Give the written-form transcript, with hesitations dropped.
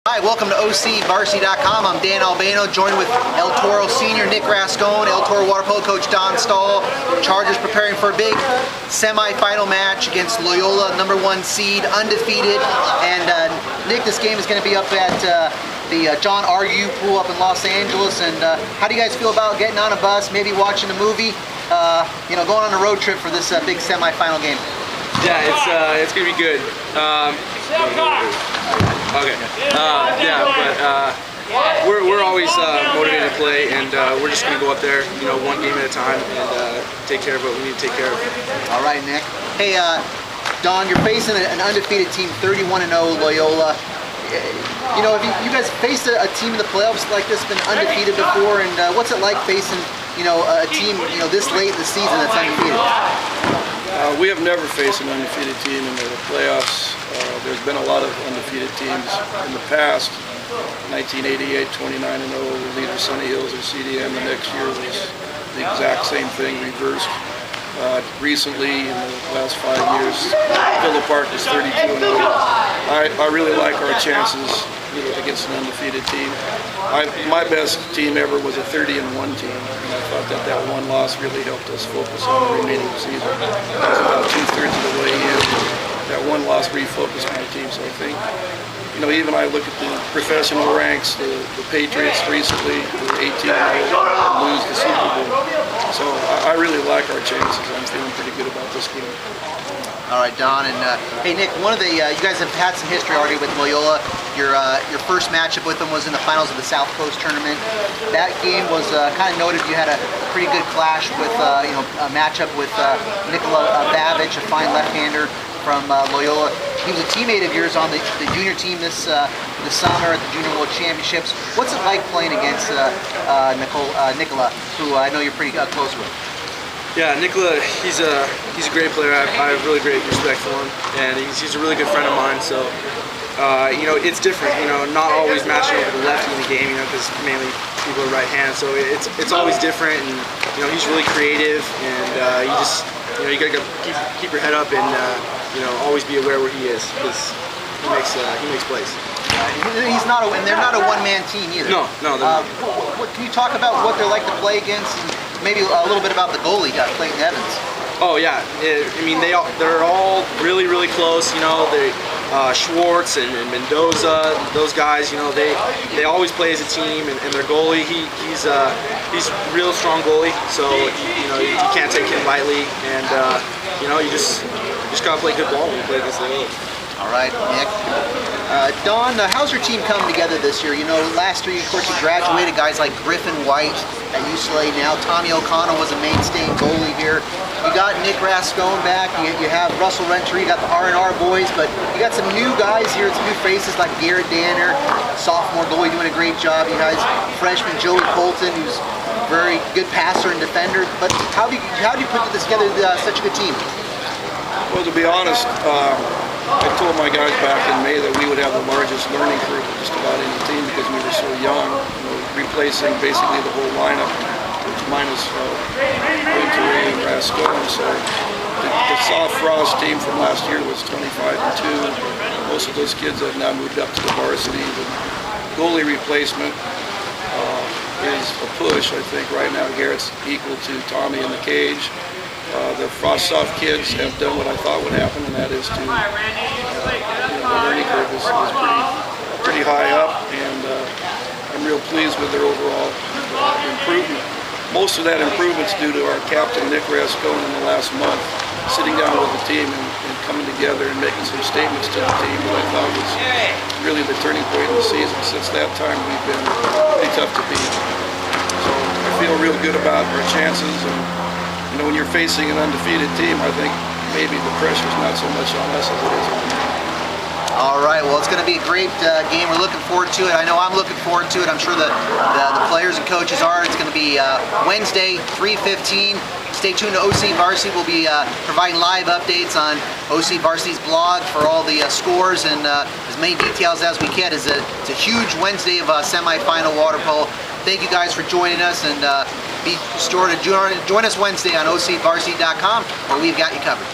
Hi, welcome to OCVarsity.com. I'm Dan Albano, joined with El Toro Senior Nick Rascon, El Toro water polo coach Don Stoll. Chargers preparing for a big semi-final match against Loyola, #1 seed, undefeated. And Nick, this game is going to be up at the John R.U. pool up in Los Angeles. And how do you guys feel about getting on a bus, maybe watching a movie, going on a road trip for this big semi-final game? Yeah, it's gonna be good. Okay. We're always motivated to play, and we're just gonna go up there, one game at a time, and take care of what we need to take care of. All right, Nick. Hey, Don, you're facing an undefeated team, 31-0 Loyola. Have you guys faced a team in the playoffs like this, been undefeated before, and what's it like facing, a team, this late in the season that's undefeated? We have never faced an undefeated team in the playoffs. There's been a lot of undefeated teams in the past. 1988, 29-0, leader Sunny Hills or CDM. The next year was the exact same thing, reversed. Recently, in the last 5 years, Villa Park is 32-0. I really like our chances against an undefeated team. My best team ever was a 30-1 team, and I thought that one loss really helped us focus on the remaining season. It was about 2/3 of the way in. That one loss refocused my team, so I think, even I look at the professional ranks, the Patriots recently were 18-0 and lose the Super Bowl. So I really like our chances. I'm feeling pretty good about this game. All right, Don, and hey, Nick, you guys have had some history already with Loyola. Your first matchup with them was in the finals of the South Coast tournament. That game was kind of noted. You had a pretty good clash with, a matchup with Nikola Babic, a fine left-hander from Loyola. He was a teammate of yours on the junior team this summer at the Junior World Championships. What's it like playing against Nikola, who I know you're pretty close with? Yeah, Nikola, he's a great player. I have really great respect for him, and he's a really good friend of mine. So, it's different. Not always matching over the lefty in the game. Because mainly people are right-handed. So it's always different, and he's really creative, and you gotta keep your head up and always be aware where he is, because he makes plays. And they're not a one-man team either. No, they're not. Can you talk about what they're like to play against, and maybe a little bit about the goalie, Clayton Evans? Oh yeah, they're all really, really close. Schwartz and Mendoza, those guys. They always play as a team, and their goalie, he's a real strong goalie. So you can't take him lightly, and you just gotta play good ball when you play against the Loyola. All right, Nick. Don, how's your team coming together this year? Last year, of course, you graduated guys like Griffin White at UCLA now. Tommy O'Connell was a mainstay goalie here. You got Nick Rascon back. You have Russell Renter. You got the R&R boys, but you got some new guys here, some new faces like Garrett Danner, sophomore goalie, doing a great job. You guys, freshman Joey Colton, who's a very good passer and defender. But how do you put this together such a good team? Well, to be honest, I told my guys back in May that we would have the largest learning curve of just about any team because we were so young, replacing basically the whole lineup, minus Winter and Rascon. So the soft frost team from last year was 25-2. Most of those kids have now moved up to the varsity. The goalie replacement is a push, I think, right now. Garrett's equal to Tommy in the cage. The frost soft kids have done what I thought would happen, and that is to the learning curve is pretty high up, and I'm real pleased with their overall improvement. Most of that improvement's due to our captain Nick Rascon in the last month sitting down with the team and coming together and making some statements to the team that I thought was really the turning point in the season. Since that time, we've been pretty tough to beat. So I feel real good about our chances, and when you're facing an undefeated team, I think maybe the pressure's not so much on us as it is on them. All right, well, it's going to be a great game. We're looking forward to it. I know I'm looking forward to it. I'm sure the players and coaches are. It's going to be Wednesday, 3:15. Stay tuned to OC Varsity. We'll be providing live updates on OC Varsity's blog for all the scores and as many details as we can. It's a huge Wednesday of semifinal water polo. Thank you guys for joining us, and be sure to join us Wednesday on OCVarsity.com, where we've got you covered.